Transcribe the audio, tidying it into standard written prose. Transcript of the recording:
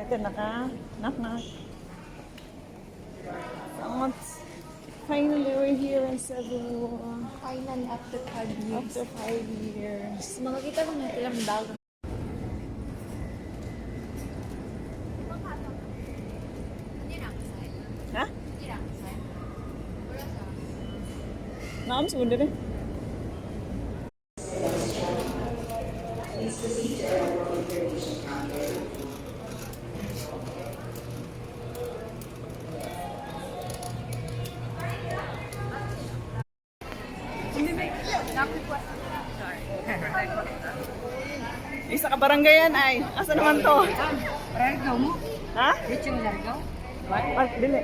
excited na ka? Knock knock. Someone's finally we're here in Cebu. Final after 5 years. After 5 years. Makakita ko na ilang bago. Ha? Naam sa mundo rin. Isa ka barangayan ay. Asa naman to? Largaw mo? Ha? Dito yung largaw? Dili.